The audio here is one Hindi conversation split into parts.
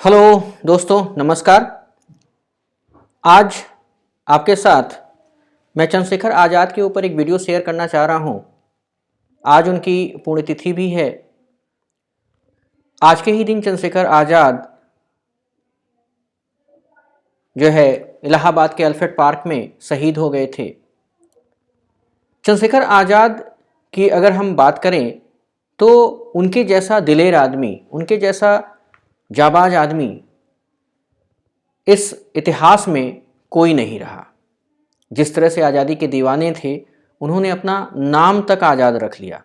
हेलो दोस्तों, नमस्कार। आज आपके साथ मैं चंद्रशेखर आज़ाद के ऊपर एक वीडियो शेयर करना चाह रहा हूं। आज उनकी पुण्यतिथि भी है। आज के ही दिन चंद्रशेखर आज़ाद जो है इलाहाबाद के अल्फ्रेड पार्क में शहीद हो गए थे। चंद्रशेखर आज़ाद की अगर हम बात करें तो उनके जैसा दिलेर आदमी, उनके जैसा जाबाज आदमी इस इतिहास में कोई नहीं रहा। जिस तरह से आज़ादी के दीवाने थे, उन्होंने अपना नाम तक आज़ाद रख लिया।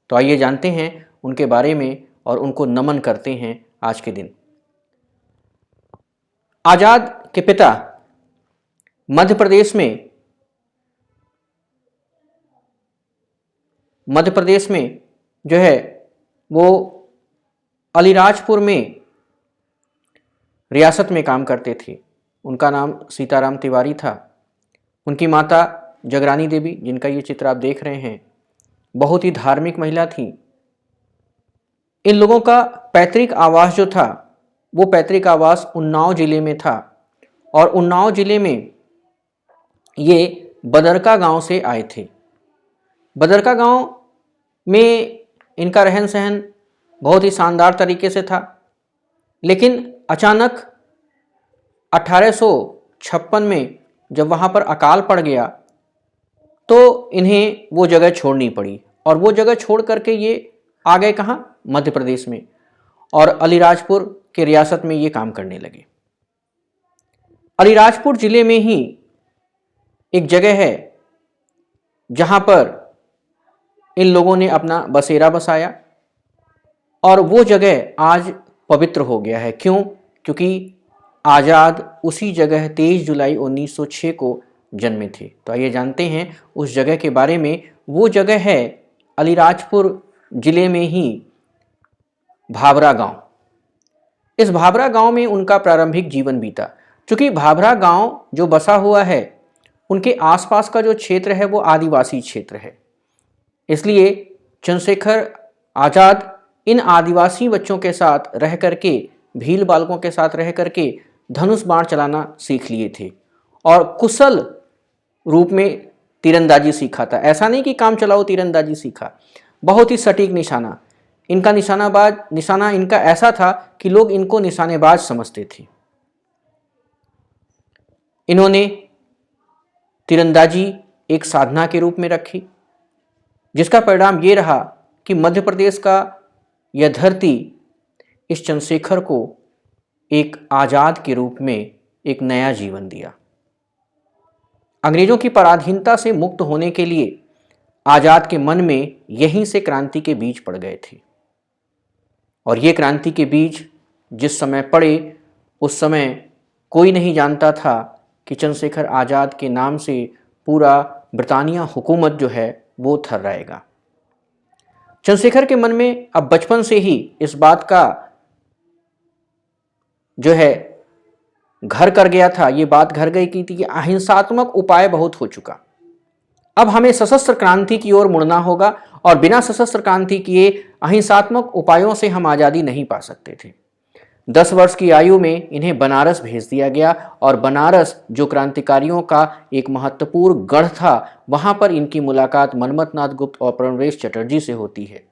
तो आइए जानते हैं उनके बारे में और उनको नमन करते हैं आज के दिन। आज़ाद के पिता मध्य प्रदेश में जो है वो अलीराजपुर में रियासत में काम करते थे। उनका नाम सीताराम तिवारी था। उनकी माता जगरानी देवी, जिनका ये चित्र आप देख रहे हैं, बहुत ही धार्मिक महिला थी। इन लोगों का पैतृक आवास जो था वो पैतृक आवास उन्नाव जिले में था और उन्नाव जिले में ये बदरका गांव से आए थे। बदरका गांव में इनका रहन सहन बहुत ही शानदार तरीके से था, लेकिन अचानक 1856 में जब वहाँ पर अकाल पड़ गया तो इन्हें वो जगह छोड़नी पड़ी और वो जगह छोड़ करके ये आ गए कहाँ? मध्य प्रदेश में, और अलीराजपुर के रियासत में ये काम करने लगे। अलीराजपुर जिले में ही एक जगह है जहाँ पर इन लोगों ने अपना बसेरा बसाया और वो जगह आज पवित्र हो गया है। क्यों? क्योंकि आज़ाद उसी जगह 23 जुलाई 1906 को जन्मे थे। तो आइए जानते हैं उस जगह के बारे में। वो जगह है अलीराजपुर जिले में ही भाभरा गांव। इस भाभरा गांव में उनका प्रारंभिक जीवन बीता। चूँकि भाभरा गांव जो बसा हुआ है, उनके आसपास का जो क्षेत्र है वो आदिवासी क्षेत्र है, इसलिए चंद्रशेखर आज़ाद इन आदिवासी बच्चों के साथ रह करके, भील बालकों के साथ रह करके धनुष बाण चलाना सीख लिए थे और कुशल रूप में तीरंदाजी सीखा था। ऐसा नहीं कि काम चलाओ तीरंदाजी सीखा, बहुत ही सटीक निशाना। इनका निशाना इनका ऐसा था कि लोग इनको निशानेबाज समझते थे। इन्होंने तीरंदाजी एक साधना के रूप में रखी, जिसका परिणाम ये रहा कि मध्य प्रदेश का यह धरती इस चंद्रशेखर को एक आज़ाद के रूप में एक नया जीवन दिया। अंग्रेजों की पराधीनता से मुक्त होने के लिए आज़ाद के मन में यहीं से क्रांति के बीज पड़ गए थे और ये क्रांति के बीज जिस समय पड़े, उस समय कोई नहीं जानता था कि चंद्रशेखर आज़ाद के नाम से पूरा ब्रिटानिया हुकूमत जो है वो थर्राएगा। चंद्रशेखर के मन में अब बचपन से ही इस बात का जो है घर कर गया था, ये बात घर गई की थी कि अहिंसात्मक उपाय बहुत हो चुका, अब हमें सशस्त्र क्रांति की ओर मुड़ना होगा और बिना सशस्त्र क्रांति किए अहिंसात्मक उपायों से हम आज़ादी नहीं पा सकते थे। 10 वर्ष की आयु में इन्हें बनारस भेज दिया गया और बनारस जो क्रांतिकारियों का एक महत्वपूर्ण गढ़ था, वहां पर इनकी मुलाकात मनमथ नाथ गुप्त और प्रणवेश चटर्जी से होती है।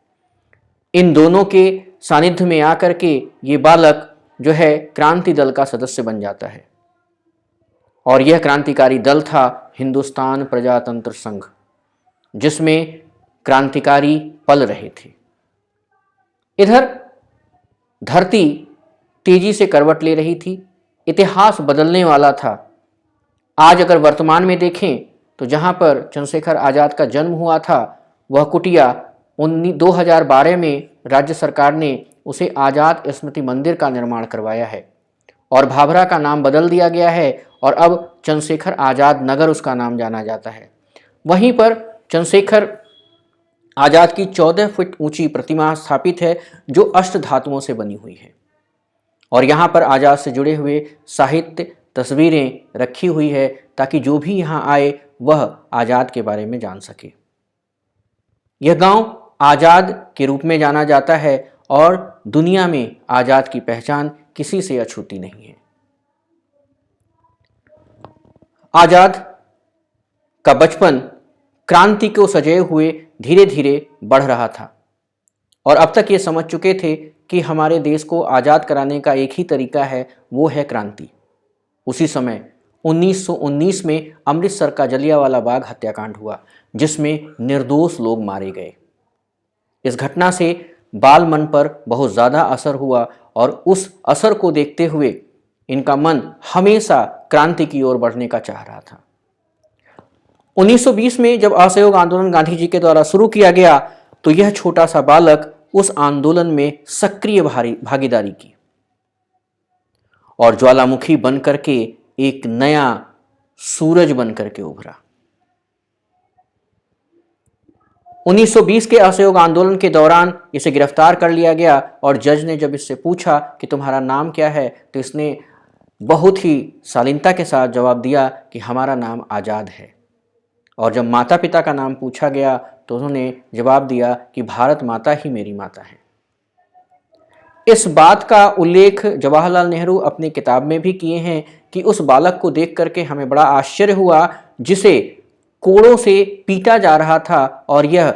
इन दोनों के सानिध्य में आकर के ये बालक जो है क्रांति दल का सदस्य बन जाता है और यह क्रांतिकारी दल था हिंदुस्तान प्रजातंत्र संघ, जिसमें क्रांतिकारी पल रहे थे। इधर धरती तेजी से करवट ले रही थी, इतिहास बदलने वाला था। आज अगर वर्तमान में देखें तो जहां पर चंद्रशेखर आज़ाद का जन्म हुआ था, वह कुटिया 2012 में राज्य सरकार ने उसे आज़ाद स्मृति मंदिर का निर्माण करवाया है और भाभरा का नाम बदल दिया गया है और अब चंद्रशेखर आज़ाद नगर उसका नाम जाना जाता है। वहीं पर चंद्रशेखर आज़ाद की 14 फुट ऊंची प्रतिमा स्थापित है जो अष्ट धातुओं से बनी हुई है और यहाँ पर आज़ाद से जुड़े हुए साहित्य, तस्वीरें रखी हुई है ताकि जो भी यहाँ आए वह आज़ाद के बारे में जान सके। यह गांव आज़ाद के रूप में जाना जाता है और दुनिया में आज़ाद की पहचान किसी से अछूती नहीं है। आजाद का बचपन क्रांति को सजे हुए धीरे धीरे बढ़ रहा था और अब तक ये समझ चुके थे कि हमारे देश को आज़ाद कराने का एक ही तरीका है, वो है क्रांति। उसी समय 1919 में अमृतसर का जलियांवाला बाग हत्याकांड हुआ, जिसमें निर्दोष लोग मारे गए। इस घटना से बाल मन पर बहुत ज़्यादा असर हुआ और उस असर को देखते हुए इनका मन हमेशा क्रांति की ओर बढ़ने का चाह रहा था। 1920 में जब असहयोग आंदोलन गांधी जी के द्वारा शुरू किया गया तो यह छोटा सा बालक उस आंदोलन में सक्रिय भागीदारी की और ज्वालामुखी बन करके एक नया सूरज बन करके उभरा। 1920 के असहयोग आंदोलन के दौरान इसे गिरफ्तार कर लिया गया और जज ने जब इससे पूछा कि तुम्हारा नाम क्या है तो इसने बहुत ही शालीनता के साथ जवाब दिया कि हमारा नाम आज़ाद है। और जब माता पिता का नाम पूछा गया तो उन्होंने जवाब दिया कि भारत माता ही मेरी माता है। इस बात का उल्लेख जवाहरलाल नेहरू अपनी किताब में भी किए हैं कि उस बालक को देख करके हमें बड़ा आश्चर्य हुआ जिसे कोड़ों से पीटा जा रहा था और यह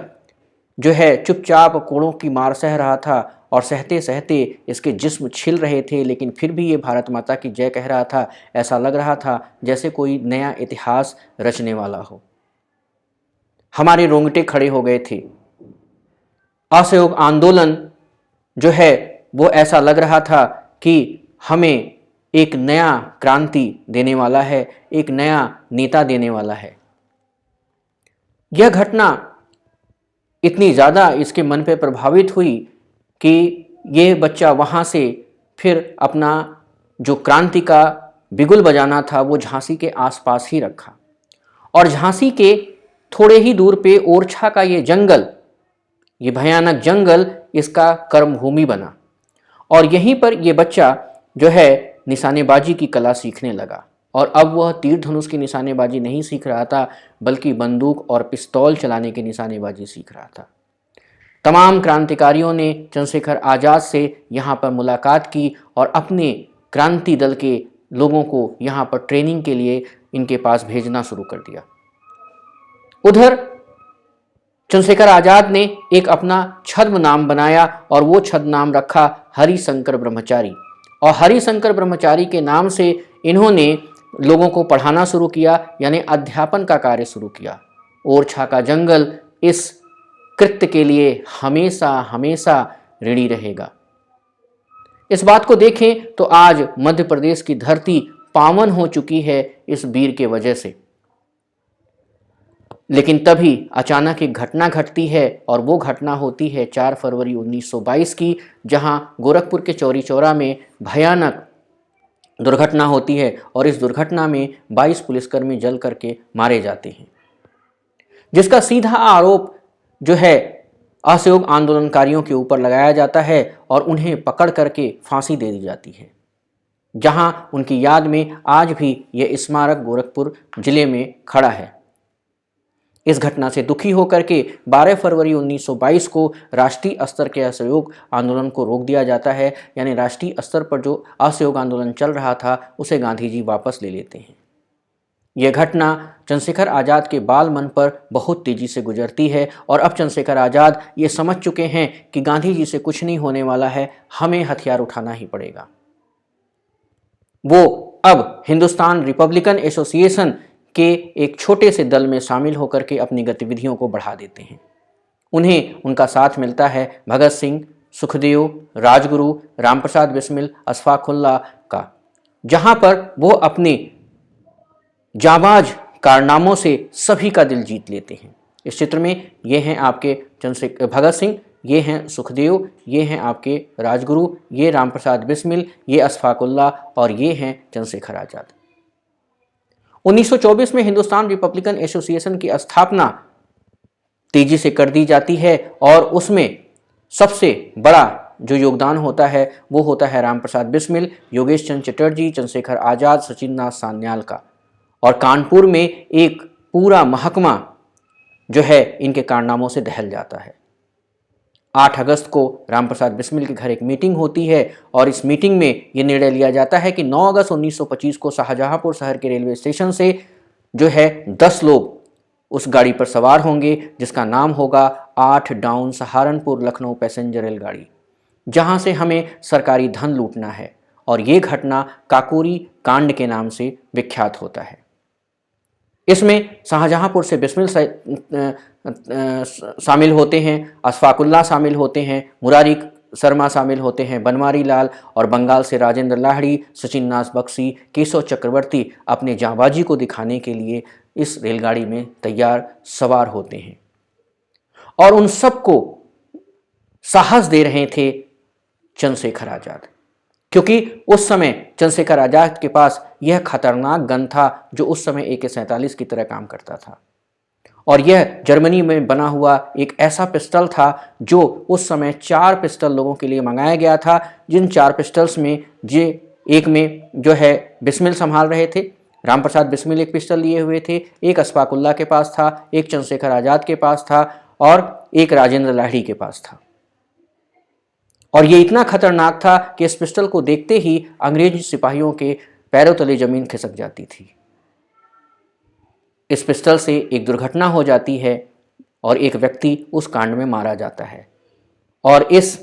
जो है चुपचाप कोड़ों की मार सह रहा था और सहते सहते इसके जिस्म छिल रहे थे, लेकिन फिर भी ये भारत माता की जय कह रहा था। ऐसा लग रहा था जैसे कोई नया इतिहास रचने वाला हो। हमारे रोंगटे खड़े हो गए थे। असहयोग आंदोलन जो है वो ऐसा लग रहा था कि हमें एक नया क्रांति देने वाला है, एक नया नेता देने वाला है। यह घटना इतनी ज़्यादा इसके मन पे प्रभावित हुई कि ये बच्चा वहाँ से फिर अपना जो क्रांति का बिगुल बजाना था वो झांसी के आसपास ही रखा और झांसी के थोड़े ही दूर पे ओरछा का ये जंगल, ये भयानक जंगल इसका कर्मभूमि बना और यहीं पर ये बच्चा जो है निशानेबाजी की कला सीखने लगा। और अब वह तीर धनुष की निशानेबाजी नहीं सीख रहा था बल्कि बंदूक और पिस्तौल चलाने की निशानेबाजी सीख रहा था। तमाम क्रांतिकारियों ने चंद्रशेखर आज़ाद से यहाँ पर मुलाकात की और अपने क्रांति दल के लोगों को यहाँ पर ट्रेनिंग के लिए इनके पास भेजना शुरू कर दिया। उधर चंद्रशेखर आज़ाद ने एक अपना छद्म नाम बनाया और वो छद्म नाम रखा हरिशंकर ब्रह्मचारी। और हरिशंकर ब्रह्मचारी के नाम से इन्होंने लोगों को पढ़ाना शुरू किया, यानी अध्यापन का कार्य शुरू किया। ओरछा का जंगल इस कृत्य के लिए हमेशा हमेशा ऋणी रहेगा। इस बात को देखें तो आज मध्य प्रदेश की धरती पावन हो चुकी है इस वीर के वजह से। लेकिन तभी अचानक एक घटना घटती है और वो घटना होती है 4 फरवरी 1922 की, जहां गोरखपुर के चौरी चौरा में भयानक दुर्घटना होती है और इस दुर्घटना में 22 पुलिसकर्मी जल करके मारे जाते हैं, जिसका सीधा आरोप जो है असहयोग आंदोलनकारियों के ऊपर लगाया जाता है और उन्हें पकड़ करके फांसी दे दी जाती है, जहां उनकी याद में आज भी यह स्मारक गोरखपुर जिले में खड़ा है। इस घटना से दुखी होकर के 12 फरवरी 1922 को राष्ट्रीय स्तर के असहयोग आंदोलन को रोक दिया जाता है, यानी राष्ट्रीय स्तर पर जो असहयोग आंदोलन चल रहा था उसे गांधी जी वापस ले लेते हैं। यह घटना चंद्रशेखर आज़ाद के बाल मन पर बहुत तेजी से गुजरती है और अब चंद्रशेखर आज़ाद ये समझ चुके हैं कि गांधी जी से कुछ नहीं होने वाला है, हमें हथियार उठाना ही पड़ेगा। वो अब हिंदुस्तान रिपब्लिकन एसोसिएशन के एक छोटे से दल में शामिल होकर के अपनी गतिविधियों को बढ़ा देते हैं। उन्हें उनका साथ मिलता है भगत सिंह, सुखदेव, राजगुरु, रामप्रसाद बिस्मिल, अशफाक उल्लाह का, जहां पर वो अपने जाबाज कारनामों से सभी का दिल जीत लेते हैं। इस चित्र में ये हैं आपके भगत सिंह, ये हैं सुखदेव, ये हैं आपके राजगुरु, ये रामप्रसाद बिस्मिल, ये अशफाक उल्लाह और ये हैं चंद्रशेखर आज़ाद। 1924 में हिंदुस्तान रिपब्लिकन एसोसिएशन की स्थापना तेजी से कर दी जाती है और उसमें सबसे बड़ा जो योगदान होता है वो होता है रामप्रसाद बिस्मिल, योगेश चंद्र चटर्जी, चंद्रशेखर आज़ाद, सचिंद्रनाथ सान्याल का। और कानपुर में एक पूरा महकमा जो है इनके कारनामों से दहल जाता है। 8 अगस्त को रामप्रसाद बिस्मिल के घर एक मीटिंग होती है और इस मीटिंग में ये निर्णय लिया जाता है कि 9 अगस्त 1925 को शाहजहांपुर शहर के रेलवे स्टेशन से जो है 10 लोग उस गाड़ी पर सवार होंगे जिसका नाम होगा 8 डाउन सहारनपुर लखनऊ पैसेंजर रेलगाड़ी, जहां से हमें सरकारी धन लूटना है। और ये घटना काकोरी कांड के नाम से विख्यात होता है। इसमें शाहजहांपुर से बिस्मिल शामिल होते हैं, अशफाकुल्लाह शामिल होते हैं, मुरारी शर्मा शामिल होते हैं, बनवारी लाल, और बंगाल से राजेंद्र लाहिड़ी, सचिन नाथ बख्शी, केशव चक्रवर्ती अपने जांबाजी को दिखाने के लिए इस रेलगाड़ी में तैयार सवार होते हैं। और उन सबको साहस दे रहे थे चंद्रशेखर आज़ाद, क्योंकि उस समय चंद्रशेखर आज़ाद के पास यह खतरनाक गन था जो उस समय AK-47 की तरह काम करता था। और यह जर्मनी में बना हुआ एक ऐसा पिस्टल था जो उस समय 4 पिस्टल लोगों के लिए मंगाया गया था, जिन 4 पिस्टल्स में एक में जो है बिस्मिल संभाल रहे थे, रामप्रसाद बिस्मिल एक पिस्टल लिए हुए थे, एक अशफाकुल्लाह के पास था, एक चंद्रशेखर आज़ाद के पास था और एक राजेंद्र लाहिड़ी के पास था। और ये इतना खतरनाक था कि इस पिस्टल को देखते ही अंग्रेजी सिपाहियों के पैरों तले जमीन खिसक जाती थी। इस पिस्टल से एक दुर्घटना हो जाती है और एक व्यक्ति उस कांड में मारा जाता है। और इस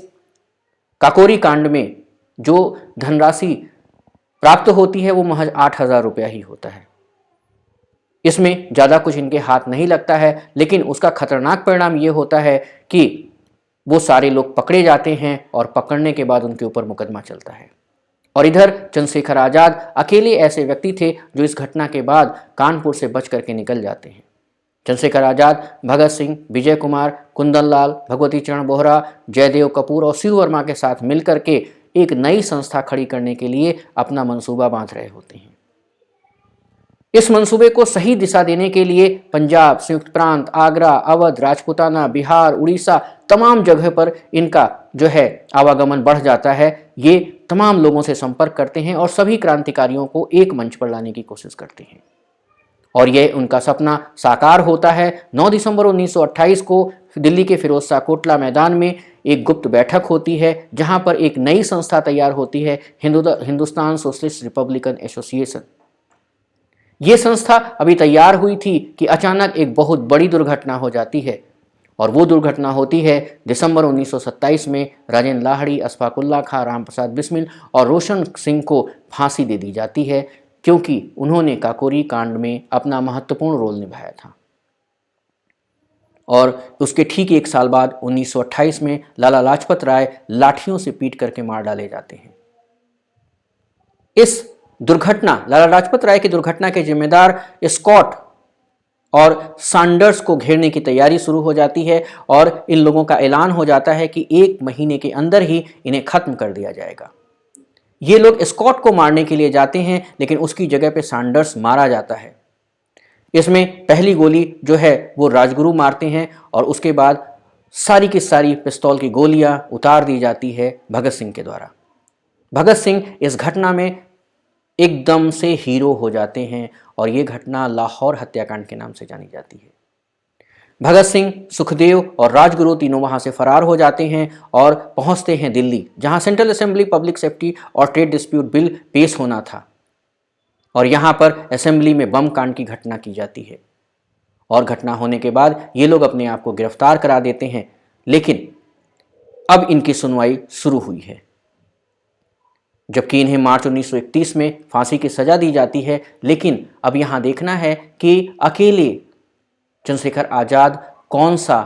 काकोरी कांड में जो धनराशि प्राप्त होती है वो महज 8,000 रुपया ही होता है। इसमें ज़्यादा कुछ इनके हाथ नहीं लगता है, लेकिन उसका खतरनाक परिणाम ये होता है कि वो सारे लोग पकड़े जाते हैं और पकड़ने के बाद उनके ऊपर मुकदमा चलता है। और इधर चंद्रशेखर आज़ाद अकेले ऐसे व्यक्ति थे जो इस घटना के बाद कानपुर से बच करके निकल जाते हैं। चंद्रशेखर आज़ाद भगत सिंह, विजय कुमार, कुंदन लाल, भगवती चरण बोहरा, जयदेव कपूर और शिव वर्मा के साथ मिलकर के एक नई संस्था खड़ी करने के लिए अपना मंसूबा बांध रहे होते हैं। इस मंसूबे को सही दिशा देने के लिए पंजाब, संयुक्त प्रांत, आगरा, अवध, राजपूताना, बिहार, उड़ीसा तमाम जगह पर इनका जो है आवागमन बढ़ जाता है। ये तमाम लोगों से संपर्क करते हैं और सभी क्रांतिकारियों को एक मंच पर लाने की कोशिश करते हैं और यह उनका सपना साकार होता है। 9 दिसंबर 1928 को दिल्ली के फिरोज शाह कोटला मैदान में एक गुप्त बैठक होती है जहां पर एक नई संस्था तैयार होती है, हिंदुस्तान सोशलिस्ट रिपब्लिकन एसोसिएशन। ये संस्था अभी तैयार हुई थी कि अचानक एक बहुत बड़ी दुर्घटना हो जाती है और वो दुर्घटना होती है दिसंबर 1927 में। राजेंद्र लाहिड़ी, अशफाकुल्लाह खां, रामप्रसाद बिस्मिल और रोशन सिंह को फांसी दे दी जाती है क्योंकि उन्होंने काकोरी कांड में अपना महत्वपूर्ण रोल निभाया था। और उसके ठीक 1 साल बाद 1928 में लाला लाजपत राय लाठियों से पीट करके मार डाले जाते हैं। इस दुर्घटना, लाला लाजपत राय की दुर्घटना के जिम्मेदार स्कॉट और सैंडर्स को घेरने की तैयारी शुरू हो जाती है और इन लोगों का ऐलान हो जाता है कि 1 महीने के अंदर ही इन्हें खत्म कर दिया जाएगा। ये लोग स्कॉट को मारने के लिए जाते हैं लेकिन उसकी जगह पे सैंडर्स मारा जाता है। इसमें पहली गोली जो है वो राजगुरु मारते हैं और उसके बाद सारी की सारी पिस्तौल की गोलियां उतार दी जाती है भगत सिंह के द्वारा। भगत सिंह इस घटना में एकदम से हीरो हो जाते हैं और ये घटना लाहौर हत्याकांड के नाम से जानी जाती है। भगत सिंह, सुखदेव और राजगुरु तीनों वहां से फरार हो जाते हैं और पहुंचते हैं दिल्ली, जहां सेंट्रल असेंबली पब्लिक सेफ्टी और ट्रेड डिस्प्यूट बिल पेश होना था और यहां पर असेंबली में बम कांड की घटना की जाती है। और घटना होने के बाद ये लोग अपने आप को गिरफ्तार करा देते हैं, लेकिन अब इनकी सुनवाई शुरू हुई है, जबकि इन्हें मार्च 1931 में फांसी की सजा दी जाती है। लेकिन अब यहां देखना है कि अकेले चंद्रशेखर आज़ाद कौन सा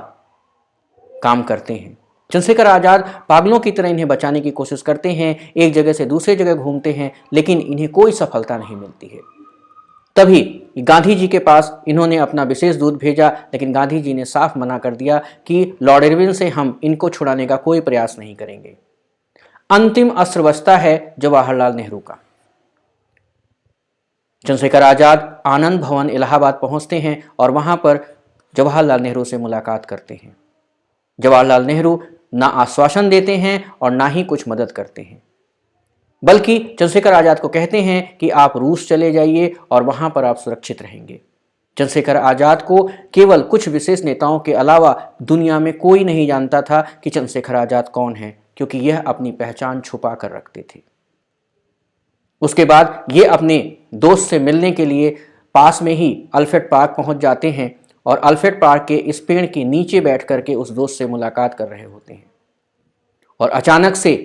काम करते हैं। चंद्रशेखर आज़ाद पागलों की तरह इन्हें बचाने की कोशिश करते हैं, एक जगह से दूसरे जगह घूमते हैं, लेकिन इन्हें कोई सफलता नहीं मिलती है। तभी गांधी जी के पास इन्होंने अपना विशेष दूत भेजा, लेकिन गांधी जी ने साफ मना कर दिया कि लॉर्ड इरविन से हम इनको छुड़ाने का कोई प्रयास नहीं करेंगे। अंतिम अस्त्र बचता है जवाहरलाल नेहरू का। चंद्रशेखर आज़ाद आनंद भवन इलाहाबाद पहुंचते हैं और वहां पर जवाहरलाल नेहरू से मुलाकात करते हैं। जवाहरलाल नेहरू ना आश्वासन देते हैं और ना ही कुछ मदद करते हैं, बल्कि चंद्रशेखर आज़ाद को कहते हैं कि आप रूस चले जाइए और वहां पर आप सुरक्षित रहेंगे। चंद्रशेखर आजाद को केवल कुछ विशेष नेताओं के अलावा दुनिया में कोई नहीं जानता था कि चंद्रशेखर आजाद कौन है, क्योंकि यह अपनी पहचान छुपा कर रखते थे। उसके बाद ये अपने दोस्त से मिलने के लिए पास में ही अल्फ्रेड पार्क पहुंच जाते हैं और अल्फ्रेड पार्क के इस पेड़ के नीचे बैठ करके उस दोस्त से मुलाकात कर रहे होते हैं और अचानक से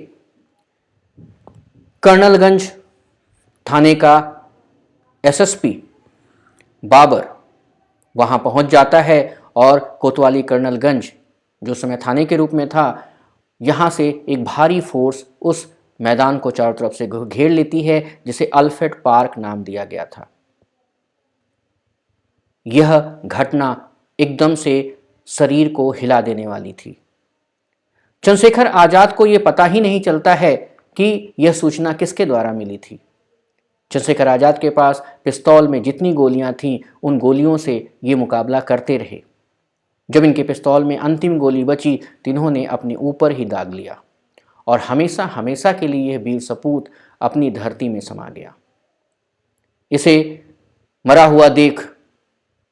कर्नलगंज थाने का एसएसपी बाबर वहां पहुंच जाता है और कोतवाली कर्नलगंज, जो समय थाने के रूप में था, यहां से एक भारी फोर्स उस मैदान को चारों तरफ से घेर लेती है, जिसे अल्फ्रेड पार्क नाम दिया गया था। यह घटना एकदम से शरीर को हिला देने वाली थी। चंद्रशेखर आजाद को यह पता ही नहीं चलता है कि यह सूचना किसके द्वारा मिली थी। चंद्रशेखर आजाद के पास पिस्तौल में जितनी गोलियां थीं, उन गोलियों से ये मुकाबला करते रहे। जब इनके पिस्तौल में अंतिम गोली बची तो इन्होंने अपने ऊपर ही दाग लिया और हमेशा हमेशा के लिए यह वीर सपूत अपनी धरती में समा गया। इसे मरा हुआ देख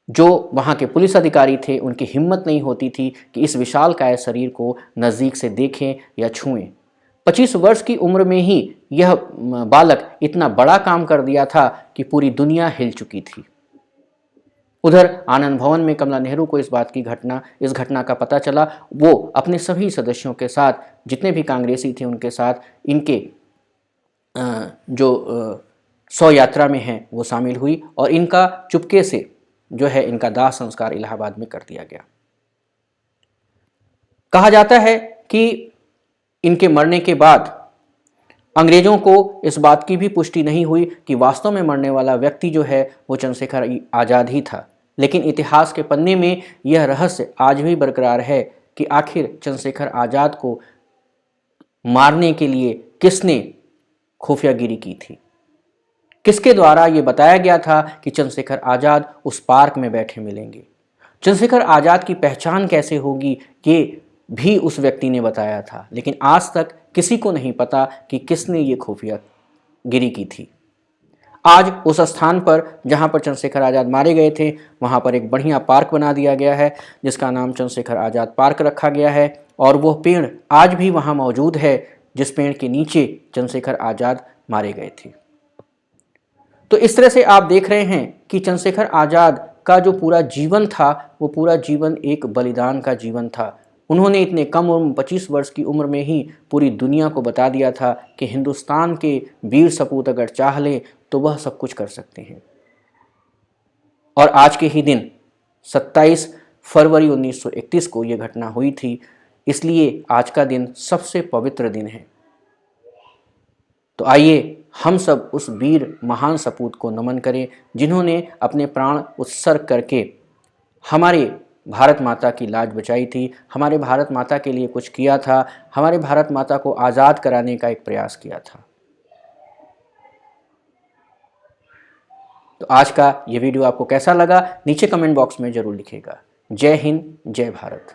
जो वहाँ के पुलिस अधिकारी थे, उनकी हिम्मत नहीं होती थी कि इस विशालकाय शरीर को नज़दीक से देखें या छुएं। 25 वर्ष की उम्र में ही यह बालक इतना बड़ा काम कर दिया था कि पूरी दुनिया हिल चुकी थी। उधर आनंद भवन में कमला नेहरू को इस घटना का पता चला। वो अपने सभी सदस्यों के साथ, जितने भी कांग्रेसी थे उनके साथ, इनके जो शव यात्रा में हैं वो शामिल हुई और इनका चुपके से जो है इनका दाह संस्कार इलाहाबाद में कर दिया गया। कहा जाता है कि इनके मरने के बाद अंग्रेजों को इस बात की भी पुष्टि नहीं हुई कि वास्तव में मरने वाला व्यक्ति जो है वो चंद्रशेखर आजाद ही था, लेकिन इतिहास के पन्ने में यह रहस्य आज भी बरकरार है कि आखिर चंद्रशेखर आजाद को मारने के लिए किसने खुफियागिरी की थी, किसके द्वारा ये बताया गया था कि चंद्रशेखर आजाद उस पार्क में बैठे मिलेंगे। चंद्रशेखर आजाद की पहचान कैसे होगी ये भी उस व्यक्ति ने बताया था, लेकिन आज तक किसी को नहीं पता कि किसने ये खुफियागिरी की थी। आज उस स्थान पर जहां पर चंद्रशेखर आजाद मारे गए थे, वहां पर एक बढ़िया पार्क बना दिया गया है जिसका नाम चंद्रशेखर आजाद पार्क रखा गया है और वह पेड़ आज भी वहां मौजूद है जिस पेड़ के नीचे चंद्रशेखर आजाद मारे गए थे। तो इस तरह से आप देख रहे हैं कि चंद्रशेखर आजाद का जो पूरा जीवन था वो पूरा जीवन एक बलिदान का जीवन था। उन्होंने इतने कम उम्र 25 वर्ष की उम्र में ही पूरी दुनिया को बता दिया था कि हिंदुस्तान के वीर सपूत अगर चाह लें तो वह सब कुछ कर सकते हैं। और आज के ही दिन 27 फरवरी 1931 को यह घटना हुई थी, इसलिए आज का दिन सबसे पवित्र दिन है। तो आइए हम सब उस वीर महान सपूत को नमन करें जिन्होंने अपने प्राण उत्सर्ग करके हमारे भारत माता की लाज बचाई थी, हमारे भारत माता के लिए कुछ किया था, हमारे भारत माता को आज़ाद कराने का एक प्रयास किया था। तो आज का ये वीडियो आपको कैसा लगा नीचे कमेंट बॉक्स में ज़रूर लिखिएगा। जय हिंद, जय भारत।